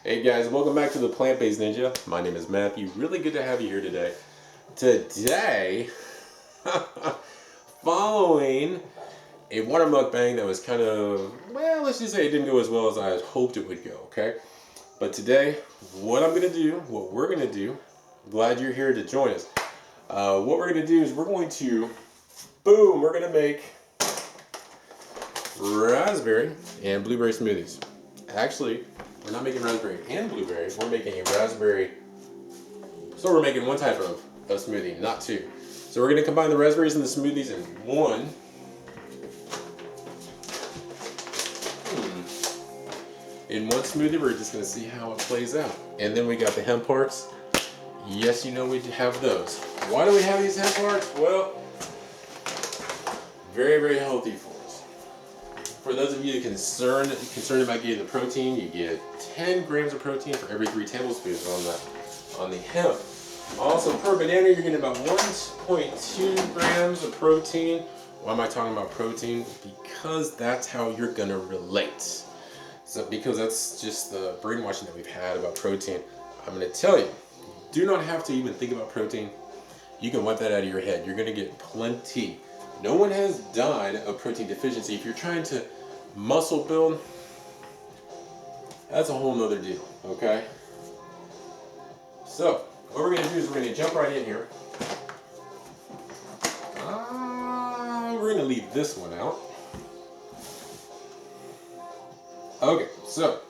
Hey guys, welcome back to the Plant-Based Ninja. My name is Matthew. Really good to have you here today. Today, following a water mukbang that was kind of, well, let's just say it didn't go as well as I had hoped it would go, okay? But today, what we're going to do, glad you're here to join us. What we're going to do is we're going to make raspberry and blueberry smoothies. Actually, we're not making raspberry and blueberry. We're making a raspberry. So we're making one type of smoothie, not two. So we're going to combine the raspberries and the smoothies in one. In one smoothie, we're just going to see how it plays out. And then we got the hemp parts. Yes, you know we have those. Why do we have these hemp parts? Well, very, very healthy for us. For those of you concerned about getting the protein, you get 10 grams of protein for every 3 tablespoons on the hemp. Also, per banana, you're getting about 1.2 grams of protein. Why am I talking about protein? Because that's how you're gonna relate. So, because that's just the brainwashing that we've had about protein. I'm gonna tell you, do not have to even think about protein. You can wipe that out of your head. You're gonna get plenty. No one has died of protein deficiency. If you're trying to muscle build, that's a whole nother deal, okay? So, what we're gonna do is we're gonna jump right in here. We're gonna leave this one out. Okay, so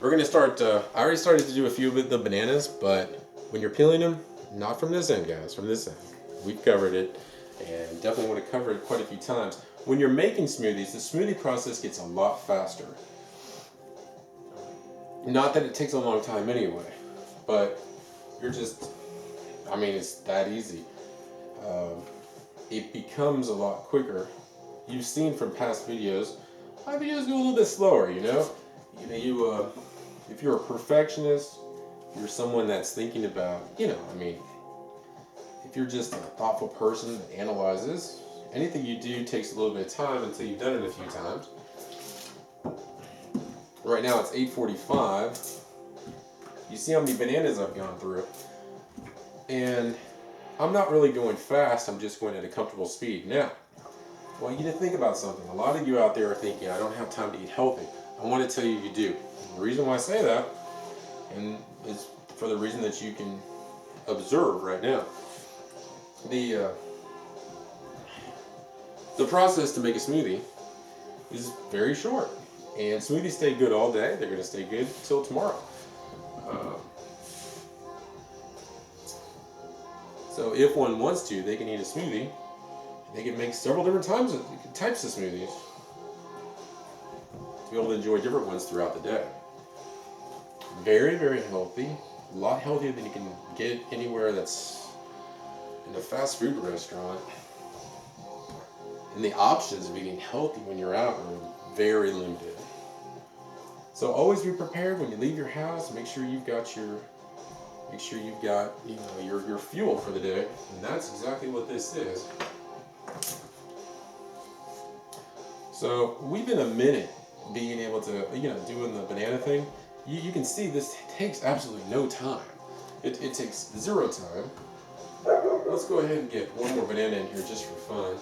we're gonna start, I already started to do a few with the bananas, but when you're peeling them, not from this end, guys, from this end. We've covered it, and definitely want to cover it quite a few times. When you're making smoothies, the smoothie process gets a lot faster. Not that it takes a long time anyway, but it's that easy. It becomes a lot quicker. You've seen from past videos, my videos go a little bit slower, you know? If you're a perfectionist, you're someone that's thinking about, if you're just a thoughtful person that analyzes, anything you do takes a little bit of time until you've done it a few times. Right now it's 8:45. You see how many bananas I've gone through. And I'm not really going fast, I'm just going at a comfortable speed. Now, I want you to think about something. A lot of you out there are thinking, I don't have time to eat healthy. I want to tell you, you do. And the reason why I say that, and it's for the reason that you can observe right now. The process to make a smoothie is very short. And smoothies stay good all day. They're going to stay good till tomorrow. So if one wants to, they can eat a smoothie. They can make several different types of smoothies to be able to enjoy different ones throughout the day. Very, very healthy. A lot healthier than you can get anywhere that's in a fast food restaurant. And the options of eating healthy when you're out are very limited. So always be prepared when you leave your house. Make sure you've got your fuel for the day, and that's exactly what this is. So we've been a minute being able to, doing the banana thing. You can see this takes absolutely no time. It takes 0 time. Let's go ahead and get one more banana in here just for fun.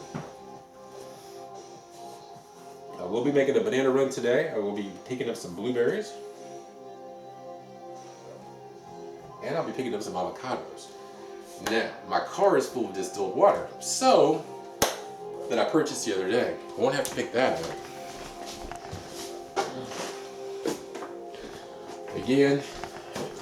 We'll be making a banana run today. I will be picking up some blueberries. And I'll be picking up some avocados. Now, my car is full of distilled water. That I purchased the other day. I won't have to pick that up. Again,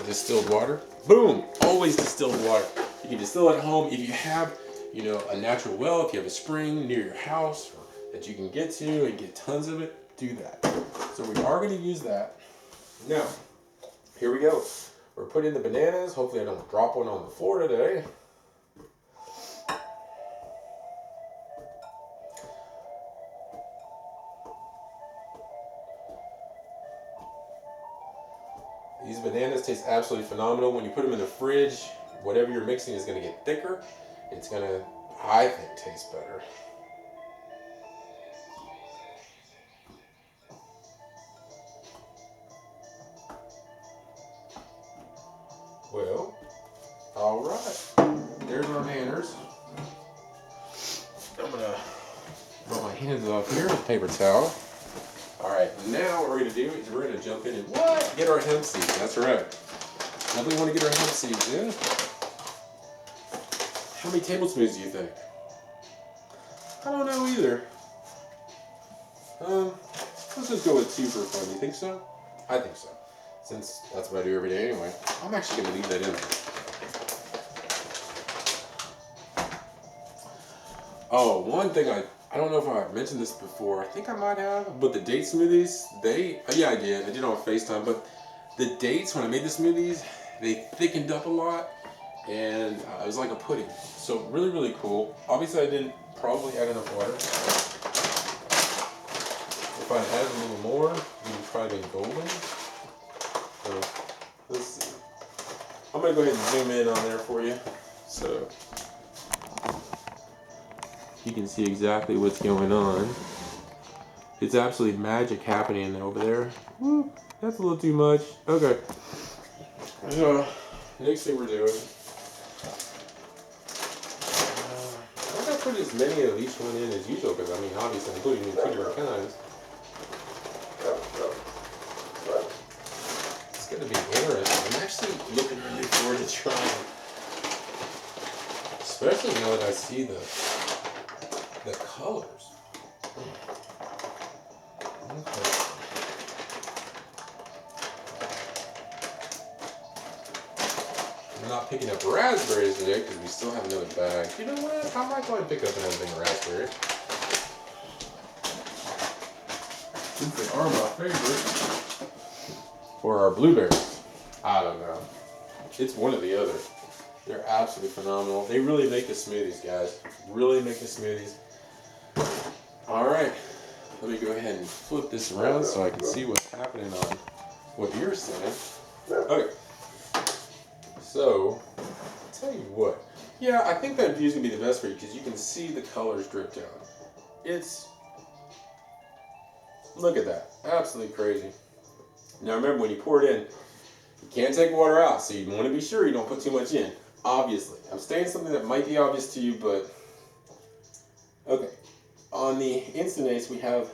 distilled water. Boom! Always distilled water. You can distill it at home. If you have, a natural well, if you have a spring near your house that you can get to and get tons of it, do that. So we are going to use that. Now, here we go. We're putting in the bananas. Hopefully I don't drop one on the floor today. These bananas taste absolutely phenomenal. When you put them in the fridge, whatever you're mixing is going to get thicker. It's going to, I think, taste better. Well, all right. There's our manners. I'm gonna rub my hands off here with a paper towel. All right, now what we're gonna do is we're gonna jump in and what? Get our hemp seeds. That's right. Now we want to get our hemp seeds in. How many tablespoons do you think? I don't know either. Let's just go with 2 for fun. You think so? I think so. Since that's what I do every day anyway. I'm actually gonna leave that in there. Oh, one thing I don't know if I mentioned this before. I think I might have, but the date smoothies, yeah, I did. I did it on FaceTime, but the dates when I made the smoothies, they thickened up a lot, and it was like a pudding. So really, really cool. Obviously, I didn't probably add enough water. If I added a little more, it would probably been golden. So let's see. I'm gonna go ahead and zoom in on there for you, so you can see exactly what's going on. It's absolutely magic happening over there. Woo, that's a little too much. Okay. So, next thing we're doing, I'm going to put as many of each one in as usual, because I mean, obviously, I'm putting in 2 different kinds. It's going to be interesting. I'm actually looking really forward to trying, especially now that I see the colors. Okay. I'm not picking up raspberries today because we still have another bag. You know what? I might go and pick up another thing of raspberries. Since they are my favorite. Or our blueberries. I don't know. It's one or the other. They're absolutely phenomenal. They really make the smoothies, guys. Really make the smoothies. Alright. Let me go ahead and flip this around so I can see what's happening on what you're saying. Okay. So, I'll tell you what. Yeah, I think that view is going to be the best for you because you can see the colors drip down. Look at that. Absolutely crazy. Now remember, when you pour it in, you can't take water out, so you want to be sure you don't put too much in. Obviously. I'm saying something that might be obvious to you, but okay. On the Instant Ace, we have,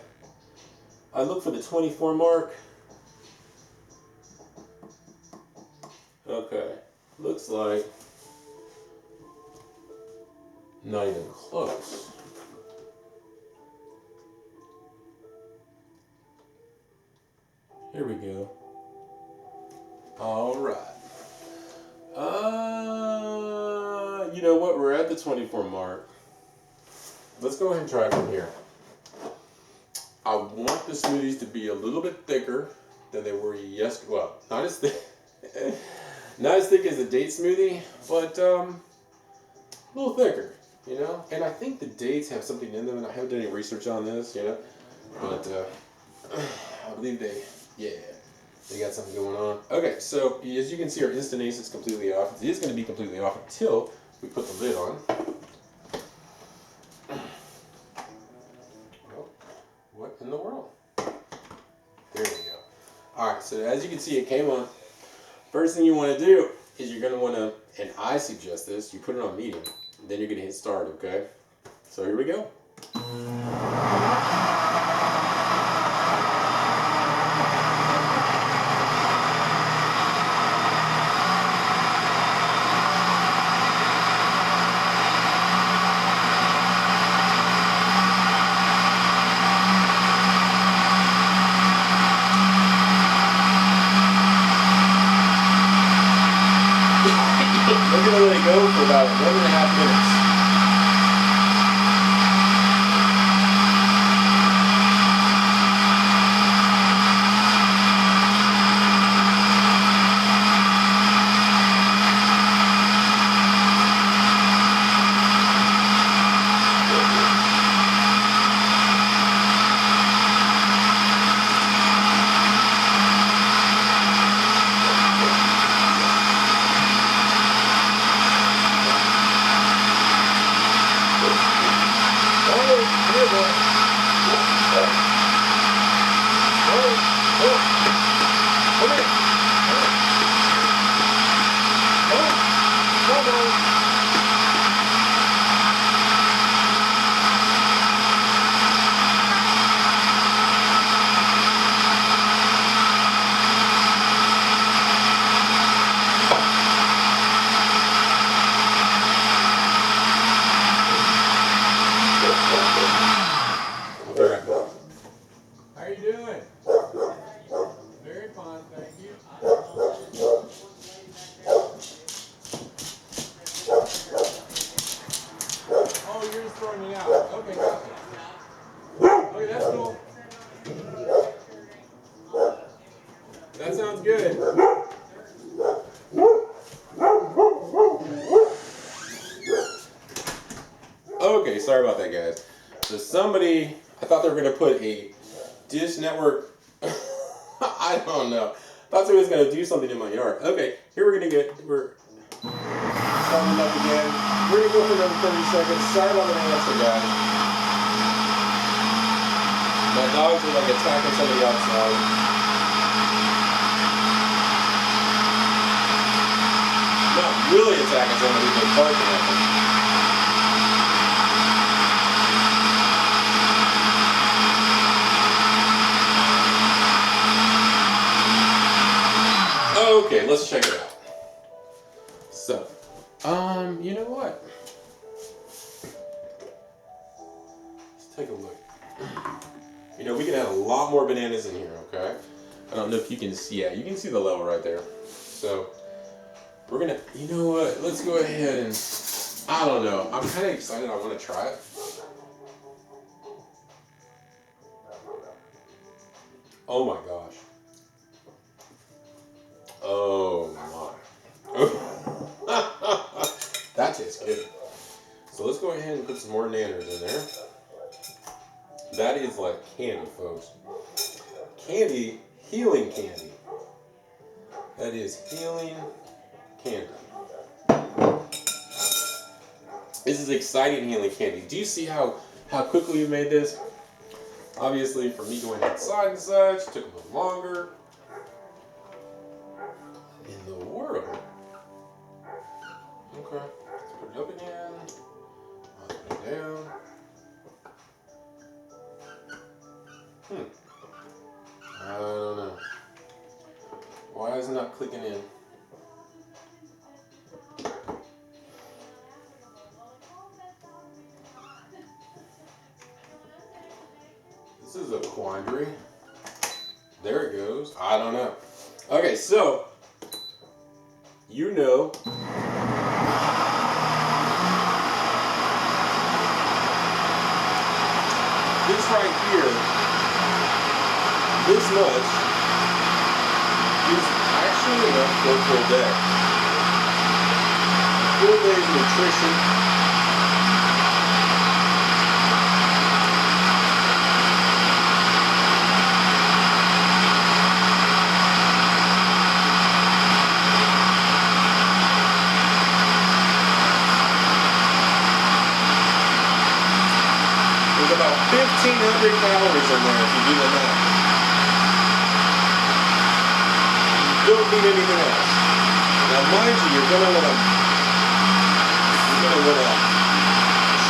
I look for the 24 mark. Okay. Looks like not even close. Here we go. All right. You know what? We're at the 24 mark. Let's go ahead and try it from here. I want the smoothies to be a little bit thicker than they were yesterday. Well, not as thick, not as thick as the date smoothie, but a little thicker, you know. And I think the dates have something in them, and I haven't done any research on this, you know. But I believe they got something going on. Okay, so as you can see, our Instant Ace is completely off. It is going to be completely off until we put the lid on. What in the world? There we go. Alright, so as you can see, it came on. First thing you want to do is you're going to want to, and I suggest this, you put it on medium. Then you're going to hit start, okay? So here we go. We're going to let it go for about 1.5 minutes. Oh, you're just throwing me out. Okay, gotcha. Okay, that's cool. That sounds good. Okay, sorry about that, guys. So somebody, I thought they were going to put a Dish Network, I don't know. Thought somebody was going to do something in my yard. Okay, here we're going to we're starting up again. We're going to go for another 30 seconds. Sorry about the answer, guys. My dogs are like attacking somebody outside. Not really attacking somebody, but barking at them. Okay, let's check it out. So, you know what? Let's take a look. You know, we can add a lot more bananas in here, okay? I don't know if you can see, yeah, you can see the level right there. So, we're gonna, you know what? Let's go ahead and, I don't know. I'm kind of excited. I want to try it. Oh my gosh. Oh my. That tastes good. So let's go ahead and put some more nanners in there. That is like candy, folks. Candy, healing candy. That is healing candy. This is exciting healing candy. Do you see how quickly we made this? Obviously, for me going outside and such, took a little longer. In the world. Okay, let's put it up again. Let's put it down. I don't know. Why is it not clicking in? This is a quandary. There it goes. I don't know. Okay, so you know this right here, this much is actually enough for a full day. Full day's nutrition. There's about 1,500 calories in there if you do the math. You don't need anything else. Now, mind you, you're gonna wanna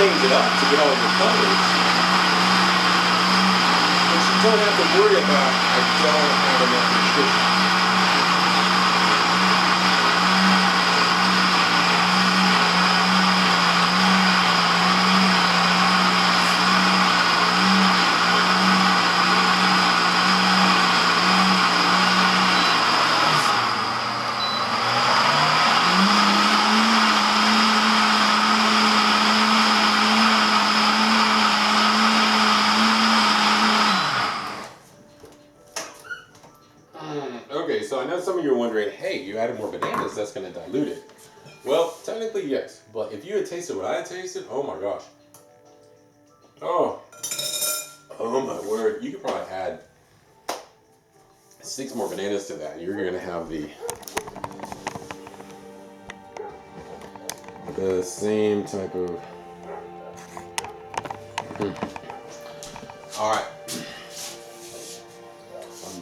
change it up to get all of your calories. But you don't have to worry about, I don't have enough nutrition. Okay, so I know some of you are wondering, hey, you added more bananas, that's going to dilute it. Well, technically, yes. But if you had tasted what I had tasted, oh my gosh. Oh my word. You could probably add 6 more bananas to that. You're going to have the same type of... All right.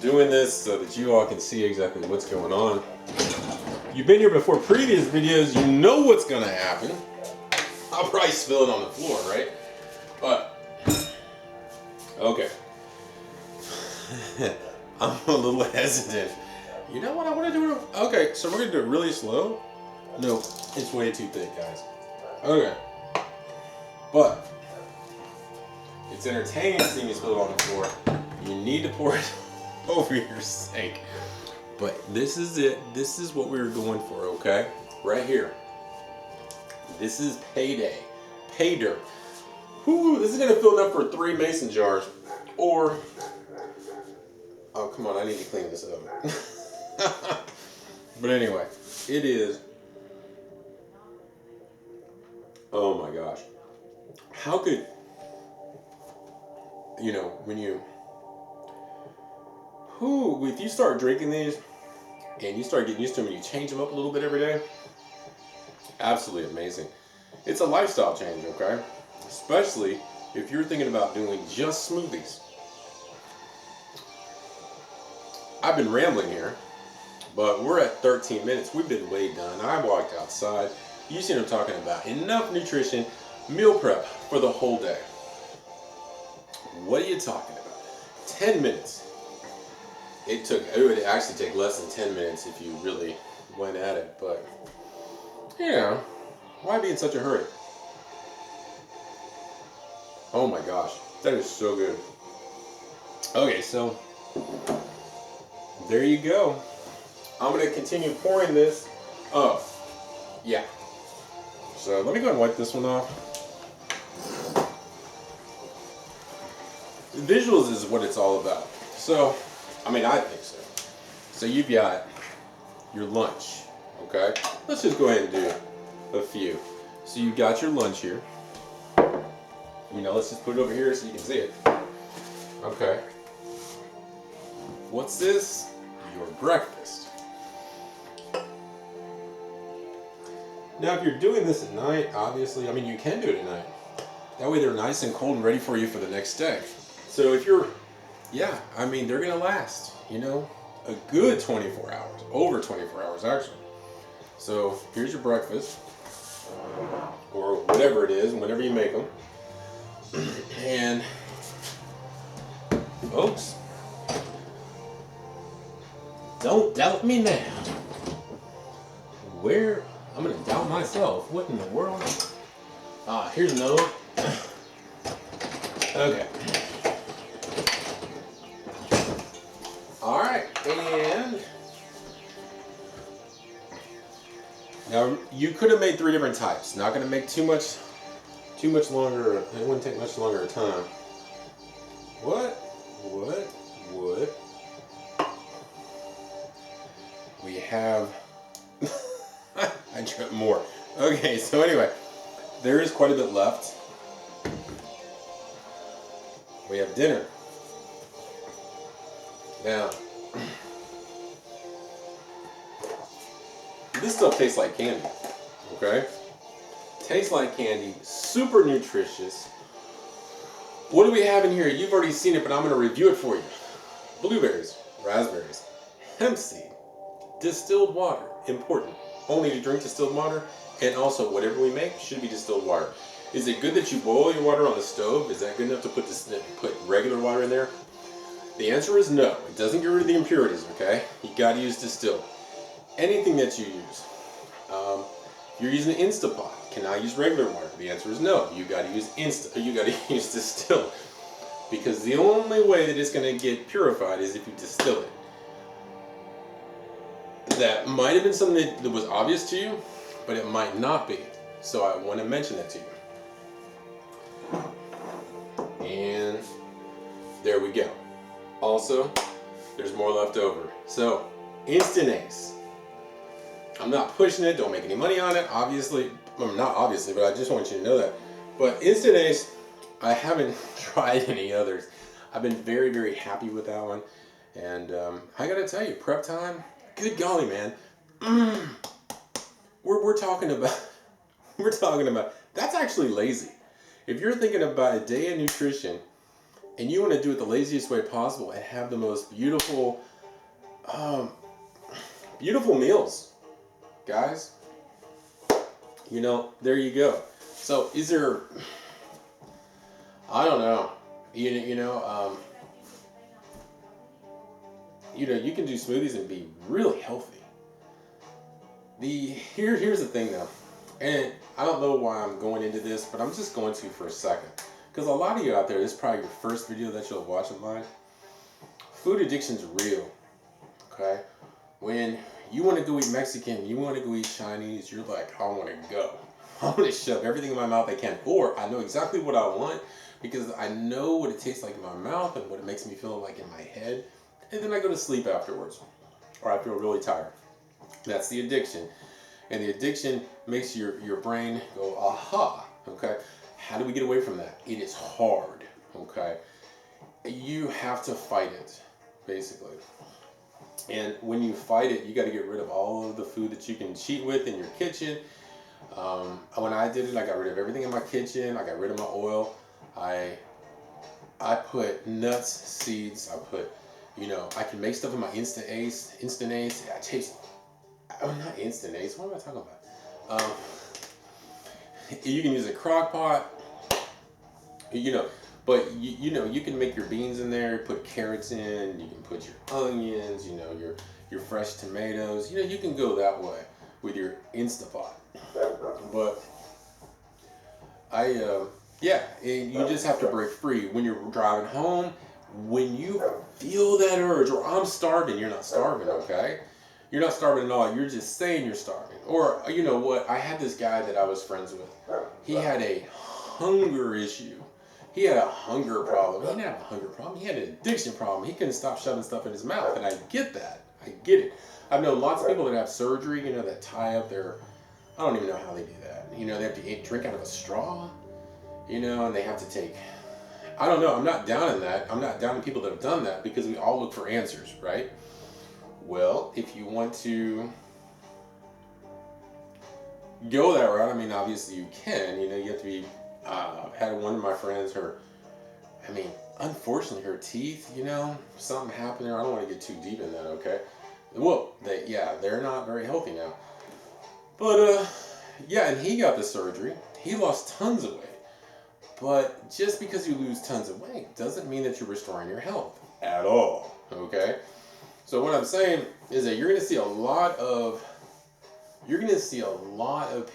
Doing this so that you all can see exactly what's going on. You've been here before previous videos, you know what's gonna happen. I'll probably spill it on the floor, right? But okay. I'm a little hesitant. You know what I want to do? Okay, so we're gonna do it really slow. No, it's way too thick, guys. Okay. But it's entertaining seeing me spill it on the floor. You need to pour it over your sink. But this is it. This is what we were going for, okay? Right here. This is payday. Pay dirt. Whew, this is gonna fill up for 3 mason jars. Or, oh come on, I need to clean this up. But anyway, it is, oh my gosh. How could, you know, when you, if you start drinking these and you start getting used to them and you change them up a little bit every day, absolutely amazing. It's a lifestyle change, okay? Especially if you're thinking about doing just smoothies. I've been rambling here, but we're at 13 minutes. We've been way done. I walked outside. You see what I'm talking about. Enough nutrition, meal prep for the whole day. What are you talking about? 10 minutes. It would actually take less than 10 minutes if you really went at it, but yeah, why be in such a hurry? Oh my gosh, that is so good. Okay, so there you go. I'm going to continue pouring this. Oh, yeah. So let me go and wipe this one off. Visuals is what it's all about. So, I mean, I think so. So you've got your lunch, okay? Let's just go ahead and do a few. So you've got your lunch here. You know, let's just put it over here so you can see it. Okay. What's this? Your breakfast. Now, if you're doing this at night, obviously, I mean, you can do it at night. That way they're nice and cold and ready for you for the next day. So if you're, yeah, I mean, they're gonna last, you know, a good 24 hours, over 24 hours actually. So here's your breakfast, or whatever it is, whenever you make them. And folks, don't doubt me now. Where, I'm gonna doubt myself. What in the world? Here's another one. Okay. All right, and now you could have made 3 different types. Not gonna make too much longer. It wouldn't take much longer a time. What? We have. I tripped more. Okay, so anyway, there is quite a bit left. We have dinner. Now, this stuff tastes like candy, okay? Tastes like candy, super nutritious. What do we have in here? You've already seen it, but I'm going to review it for you. Blueberries, raspberries, hemp seed, distilled water, important. Only to drink distilled water, and also whatever we make should be distilled water. Is it good that you boil your water on the stove? Is that good enough to put regular water in there? The answer is no. It doesn't get rid of the impurities, okay? You gotta use distilled. Anything that you use. If you're using an Instapot, can I use regular water? The answer is no. You gotta use use distilled. Because the only way that it's gonna get purified is if you distill it. That might have been something that was obvious to you, but it might not be. So I want to mention that to you. And there we go. Also, there's more left over. So, Instant Ace. I'm not pushing it, don't make any money on it, obviously. Well, not obviously, but I just want you to know that. But Instant Ace, I haven't tried any others. I've been very, very happy with that one. And I gotta tell you, prep time, good golly, man. We're talking about, that's actually lazy. If you're thinking about a day of nutrition and you want to do it the laziest way possible and have the most beautiful, beautiful meals, guys, you know, there you go. So is there, I don't know, you know, you can do smoothies and be really healthy. Here's the thing though, and I don't know why I'm going into this, but I'm just going to for a second. Because a lot of you out there, this is probably your first video that you'll watch of mine. Food addiction's real, okay? When you want to go eat Mexican, you want to go eat Chinese, you're like, I want to go. I want to shove everything in my mouth I can. Or I know exactly what I want because I know what it tastes like in my mouth and what it makes me feel like in my head. And then I go to sleep afterwards. Or I feel really tired. That's the addiction. And the addiction makes your brain go, aha, okay? How do we get away from that? It is hard, okay? You have to fight it, basically. And when you fight it, you got to get rid of all of the food that you can cheat with in your kitchen. When I did it, I got rid of everything in my kitchen. I got rid of my oil. I put nuts, seeds. I put, I can make stuff in my Instant Ace. I taste. Oh, not Instant Ace. What am I talking about? You can use a crock pot. But you can make your beans in there. Put carrots in. You can put your onions. Your fresh tomatoes. You can go that way with your Instapot. But you just have to break free when you're driving home. When you feel that urge, or I'm starving, you're not starving, okay? You're not starving at all. You're just saying you're starving. Or, you know what? I had this guy that I was friends with. He had a hunger issue. He had a hunger problem. He didn't have a hunger problem. He had an addiction problem. He couldn't stop shoving stuff in his mouth. And I get that. I get it. I've known lots of people that have surgery, that tie up their... I don't even know how they do that. They have to drink out of a straw, and they have to take... I don't know. I'm not down in that. I'm not down in people that have done that because we all look for answers, right? Well, if you want to go that route, obviously you can. You have to be... had one of my friends, unfortunately her teeth, something happened there. I don't want to get too deep in that, okay? Well, they're not very healthy now. But, and he got the surgery. He lost tons of weight. But just because you lose tons of weight doesn't mean that you're restoring your health at all, okay? So what I'm saying is that you're going to see a lot of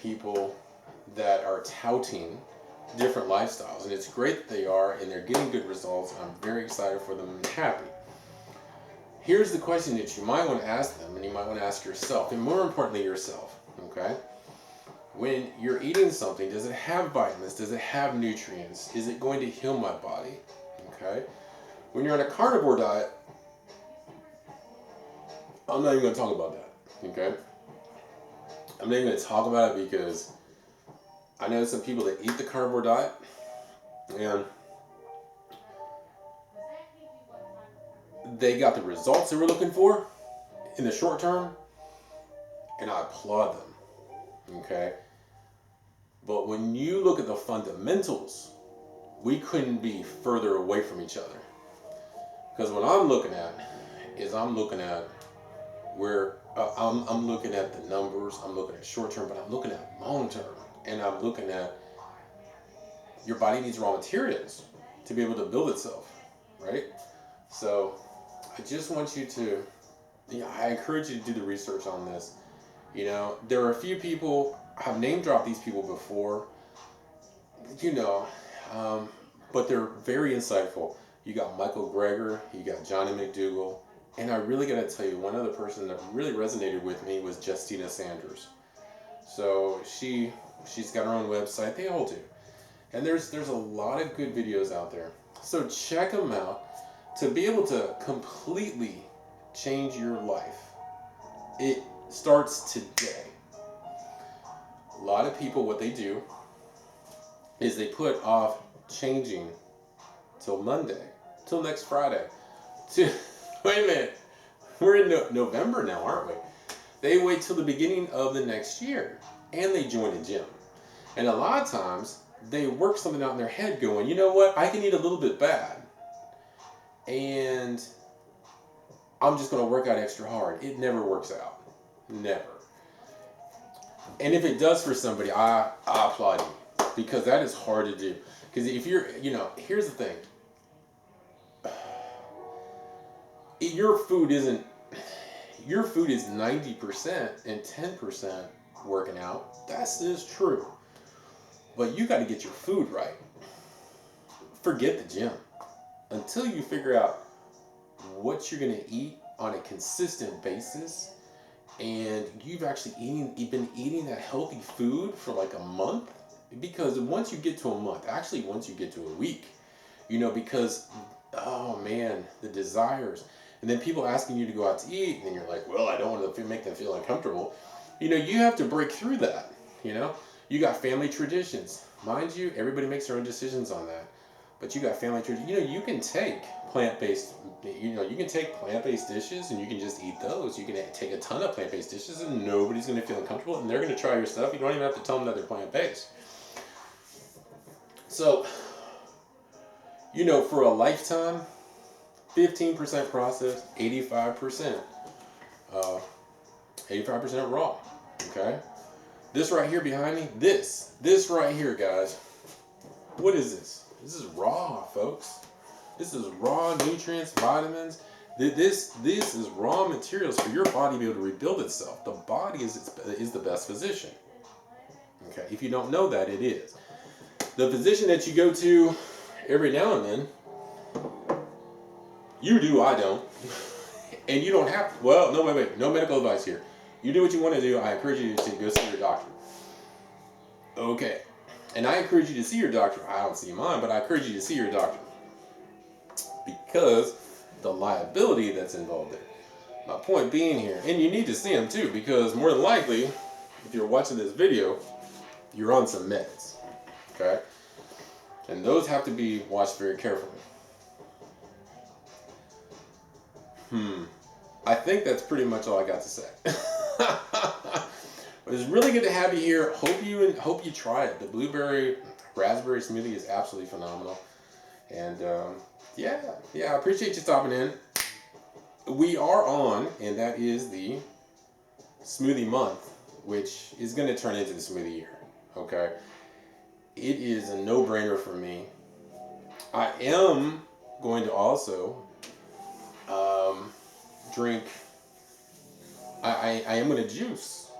people that are touting different lifestyles, and it's great that they are, and they're getting good results. I'm very excited for them and happy. Here's the question that you might want to ask them, and you might want to ask yourself, and more importantly yourself, okay? When you're eating something, does it have vitamins? Does it have nutrients? Is it going to heal my body? Okay? When you're on a carnivore diet, I'm not even going to talk about that, okay? I'm not even going to talk about it because I know some people that eat the carnivore diet, and they got the results they were looking for in the short term, and I applaud them, okay? But when you look at the fundamentals, we couldn't be further away from each other. Because what I'm looking at is I'm looking at the numbers, I'm looking at short term, but I'm looking at long term. And I'm looking at your body needs raw materials to be able to build itself, right? So I just want you to, I encourage you to do the research on this. There are a few people, I've name dropped these people before, but they're very insightful. You got Michael Greger, you got Johnny McDougall, and I really got to tell you, one other person that really resonated with me was Justina Sanders. So she's got her own website, they all do. And there's a lot of good videos out there. So check them out to be able to completely change your life. It starts today. A lot of people, what they do is they put off changing till Monday, till next Friday. Wait a minute, we're in November now, aren't we? They wait till the beginning of the next year, and they join a gym. And a lot of times, they work something out in their head going, you know what, I can eat a little bit bad, and I'm just going to work out extra hard. It never works out. Never. And if it does for somebody, I applaud you, because that is hard to do. Because if you're, here's the thing. Your food is 90% and 10% working out. That is true. But you got to get your food right. Forget the gym. Until you figure out what you're going to eat on a consistent basis, and you've been eating that healthy food for like a month, because once you get to a month, actually once you get to a week, because, oh man, the desires, and then people asking you to go out to eat, and then you're like, well, I don't want to make them feel uncomfortable. You have to break through that. You got family traditions. Mind you, everybody makes their own decisions on that. But you got family traditions. You can take plant-based, you can take plant-based dishes and you can just eat those. You can take a ton of plant-based dishes and nobody's going to feel uncomfortable, and they're going to try your stuff. You don't even have to tell them that they're plant-based. So, for a lifetime, 15% processed, 85% raw. Okay? This right here behind me, this right here, guys. What is this? This is raw, folks. This is raw nutrients, vitamins. This is raw materials for your body to be able to rebuild itself. The body is the best physician. Okay, if you don't know that, it is. The physician that you go to every now and then, you do, I don't. And you don't have to. Well, no, wait. No medical advice here. You do what you want to do. I encourage you to go see your doctor. Okay. And I encourage you to see your doctor. I don't see mine, but I encourage you to see your doctor. Because the liability that's involved there. My point being here, and you need to see him too, because more than likely, if you're watching this video, you're on some meds. Okay? And those have to be watched very carefully. I think that's pretty much all I got to say. But it's really good to have you here. Hope you try it. The blueberry raspberry smoothie is absolutely phenomenal. And yeah, I appreciate you stopping in. We are on, and that is the smoothie month, which is going to turn into the smoothie year. Okay, it is a no-brainer for me. I am going to also drink. I am going to juice.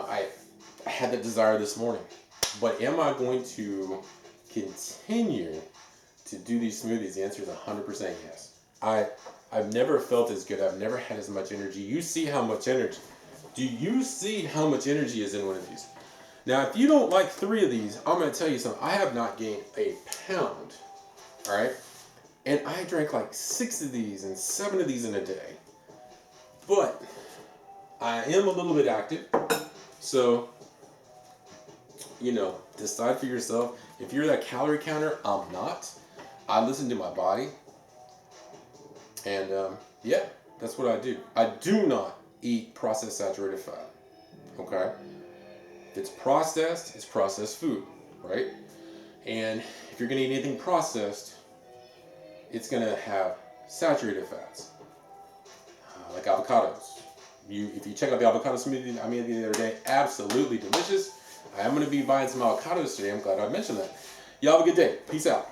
I had that desire this morning, but am I going to continue to do these smoothies? The answer is 100% yes. I've never felt as good. I've never had as much energy. You see how much energy? Do you see how much energy is in one of these? Now, if you don't like 3 of these, I'm going to tell you something. I have not gained a pound. All right, and I drank like 6 of these and 7 of these in a day. But I am a little bit active, so decide for yourself. If you're that calorie counter, I'm not. I listen to my body, and yeah, that's what I do. I do not eat processed saturated fat. Okay, if it's processed food, right? And if you're gonna eat anything processed, it's gonna have saturated fats, like avocados. If you check out the avocado smoothie I made the other day, absolutely delicious. I am going to be buying some avocados today. I'm glad I mentioned that. Y'all have a good day. Peace out.